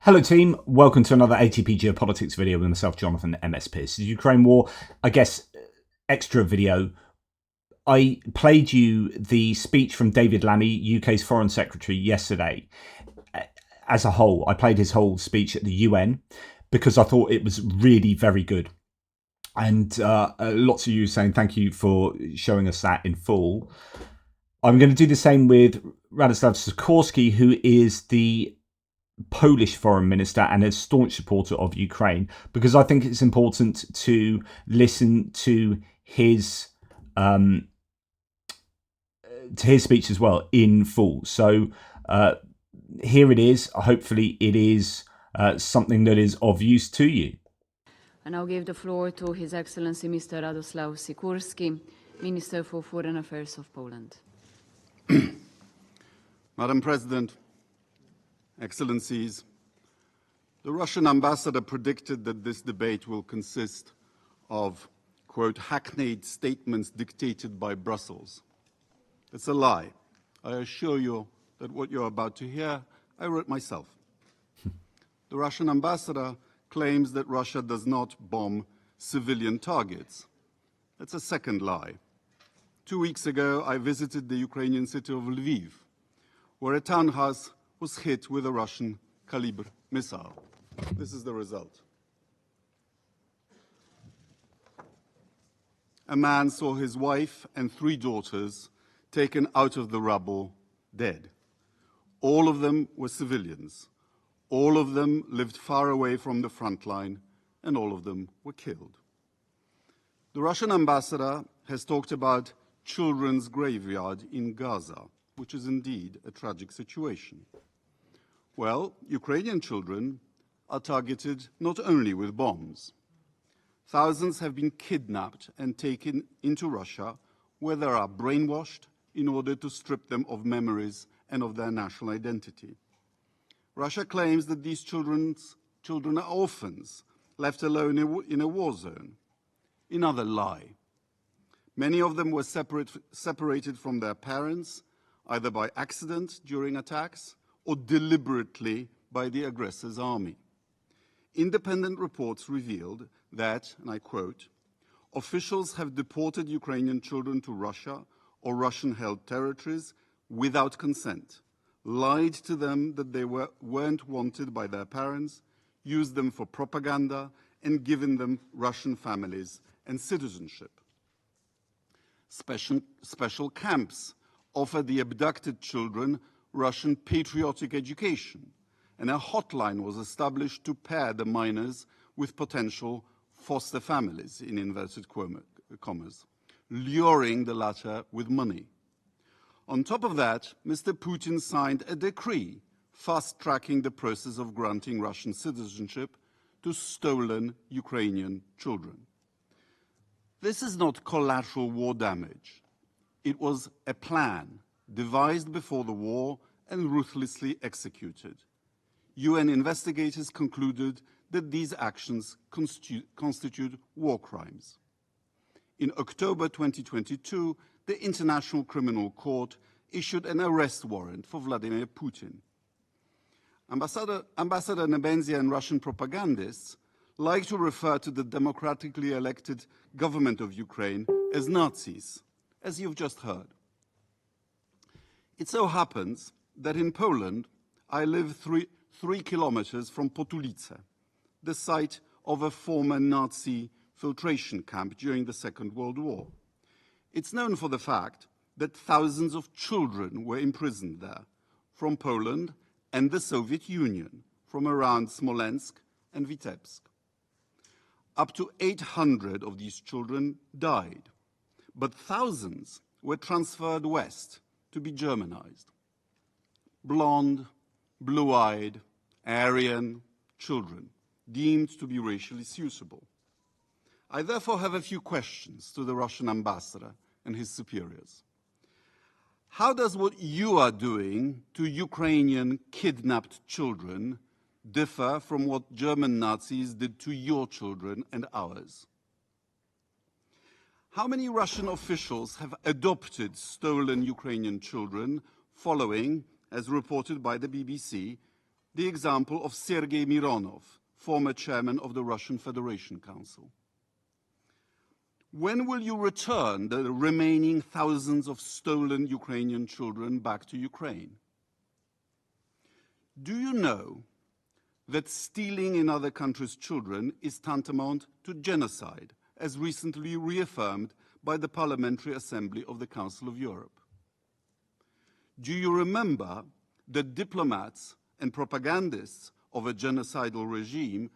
Hello team, welcome to another ATP Geopolitics video with myself, Jonathan MS Pearce. The Ukraine War, I guess, extra video. I played you the speech from David Lammy, UK's Foreign Secretary, yesterday. As a whole, I played his whole speech at the UN because I thought it was really very good. And lots of you saying thank you for showing us that in full. I'm going to do the same with Radoslaw Sikorski, who is the Polish foreign minister and a staunch supporter of Ukraine, because I think it's important to listen to his speech as well in full. So here it is. Hopefully it is something that is of use to you. And I'll give the floor to His Excellency Mr. Radoslaw Sikorski, Minister for Foreign Affairs of Poland. Madam President, Excellencies, the Russian ambassador predicted that this debate will consist of, quote, hackneyed statements dictated by Brussels. It's a lie. I assure you that what you're about to hear, I wrote myself. The Russian ambassador claims that Russia does not bomb civilian targets. That's a second lie. 2 weeks ago, I visited the Ukrainian city of Lviv, where a townhouse was hit with a Russian Kalibr missile. This is the result. A man saw his wife and 3 daughters taken out of the rubble, dead. All of them were civilians. All of them lived far away from the front line, and all of them were killed. The Russian ambassador has talked about children's graveyard in Gaza, which is indeed a tragic situation. Well, Ukrainian children are targeted not only with bombs. Thousands have been kidnapped and taken into Russia, where they are brainwashed in order to strip them of memories and of their national identity. Russia claims that these children are orphans, left alone in a war zone. Another lie. Many of them were separated from their parents, either by accident during attacks or deliberately by the aggressor's army. Independent reports revealed that, and I quote, officials have deported Ukrainian children to Russia or Russian-held territories without consent, lied to them that they weren't wanted by their parents, used them for propaganda, and given them Russian families and citizenship. Special camps offer the abducted children Russian patriotic education, and a hotline was established to pair the minors with potential foster families, in inverted commas, luring the latter with money. On top of that, Mr. Putin signed a decree fast-tracking the process of granting Russian citizenship to stolen Ukrainian children. This is not collateral war damage. It was a plan devised before the war and ruthlessly executed. UN investigators concluded that these actions constitute war crimes. In October 2022, the International Criminal Court issued an arrest warrant for Vladimir Putin. Ambassador Nebenzia and Russian propagandists like to refer to the democratically elected government of Ukraine as Nazis, as you've just heard. It so happens that in Poland, I live 3 kilometers from Potulice, the site of a former Nazi filtration camp during the Second World War. It's known for the fact that thousands of children were imprisoned there, from Poland and the Soviet Union, from around Smolensk and Vitebsk. Up to 800 of these children died, but thousands were transferred west to be Germanized. Blonde, blue-eyed, Aryan children deemed to be racially suitable. I therefore have a few questions to the Russian ambassador and his superiors. How does what you are doing to Ukrainian kidnapped children differ from what German Nazis did to your children and ours? How many Russian officials have adopted stolen Ukrainian children following, as reported by the BBC, the example of Sergei Mironov, former chairman of the Russian Federation Council. When will you return the remaining thousands of stolen Ukrainian children back to Ukraine? Do you know that stealing another country's children is tantamount to genocide, as recently reaffirmed by the Parliamentary Assembly of the Council of Europe? Do you remember that diplomats and propagandists of a genocidal regime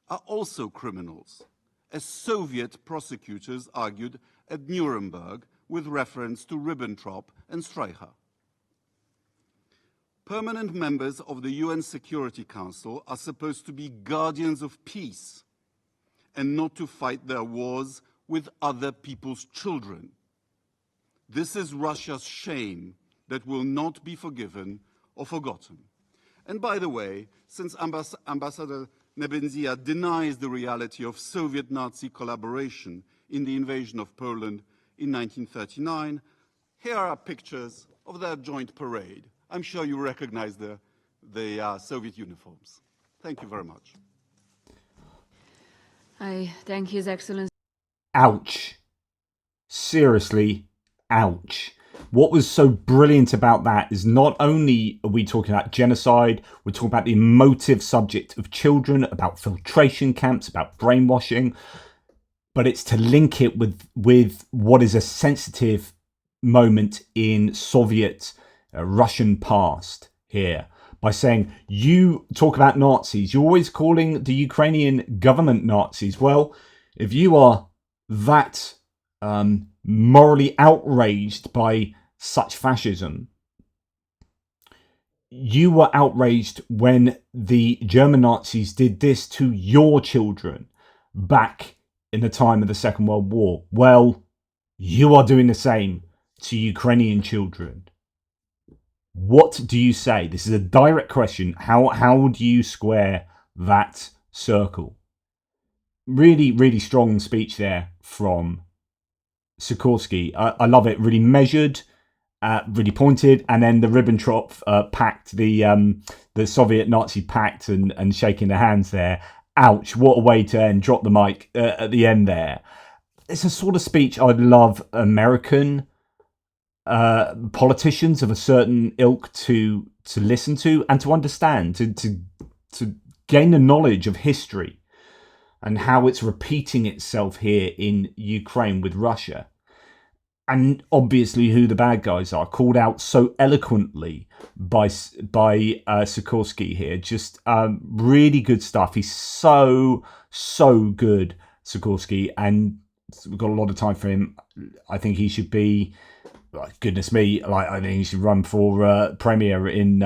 are also criminals, as Soviet prosecutors argued at Nuremberg with reference to Ribbentrop and Streicher? Permanent members of the UN Security Council are supposed to be guardians of peace and not to fight their wars with other people's children. This is Russia's shame that will not be forgiven or forgotten. And by the way, since Ambassador Nebenzia denies the reality of Soviet Nazi collaboration in the invasion of Poland in 1939, here are pictures of their joint parade. I'm sure you recognize the Soviet uniforms. Thank you very much. I thank His Excellency. Ouch. Seriously, ouch. What was so brilliant about that is not only are we talking about genocide, we're talking about the emotive subject of children, about filtration camps, about brainwashing, but it's to link it with what is a sensitive moment in Soviet Russian past here by saying, you talk about Nazis, you're always calling the Ukrainian government Nazis. Well, if you are that morally outraged by such fascism, you were outraged when the German Nazis did this to your children back in the time of the Second World War. Well, you are doing the same to Ukrainian children. What do you say? This is a direct question. How do you square that circle? Really, really strong speech there from Sikorski. I love it. Really measured, really pointed, and then the Ribbentrop pact, the Soviet Nazi pact, and shaking the hands there. Ouch! What a way to end. Drop the mic at the end there. It's a sort of speech I'd love American politicians of a certain ilk to listen to and to understand, to gain the knowledge of history and how it's repeating itself here in Ukraine with Russia. And obviously who the bad guys are, called out so eloquently by Sikorski here. Just really good stuff. He's so good, Sikorski, and we've got a lot of time for him. I think he should be, goodness me, I think he should run for premier in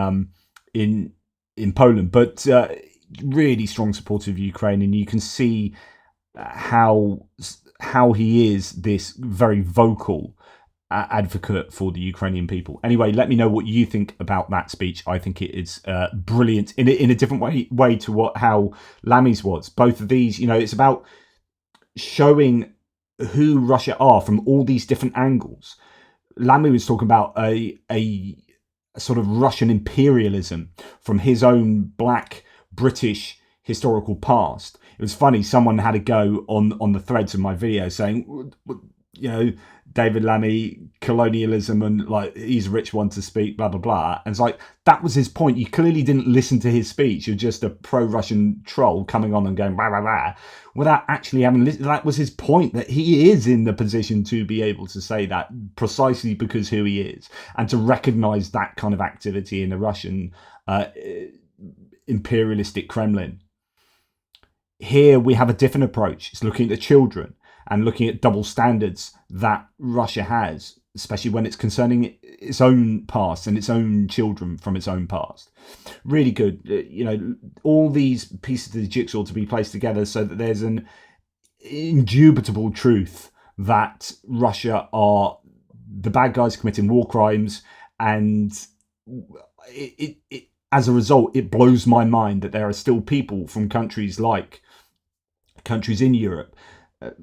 Poland. But really strong supporter of Ukraine, and you can see how he is this very vocal advocate for the Ukrainian people. Anyway, let me know what you think about that speech. I think it is brilliant in a different way to how Lammy's was. Both of these, it's about showing who Russia are from all these different angles. Lammy was talking about a sort of Russian imperialism from his own black British historical past. It was funny, someone had a go on the threads of my video saying, David Lammy, colonialism, and like he's a rich one to speak, blah blah blah. And it's like, that was his point. You clearly didn't listen to his speech. You're just a pro-Russian troll coming on and going blah blah blah without actually having listened. That was his point, that he is in the position to be able to say that precisely because who he is, and to recognize that kind of activity in the Russian imperialistic Kremlin. Here we have a different approach. It's looking at the children and looking at double standards that Russia has, especially when it's concerning its own past and its own children from its own past. Really good. All these pieces of the jigsaw to be placed together so that there's an indubitable truth that Russia are the bad guys committing war crimes, and it as a result, it blows my mind that there are still people from countries in Europe,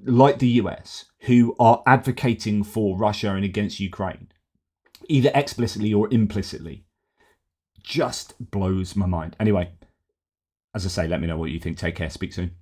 like the US, who are advocating for Russia and against Ukraine, either explicitly or implicitly. Just blows my mind. Anyway, as I say, let me know what you think. Take care. Speak soon.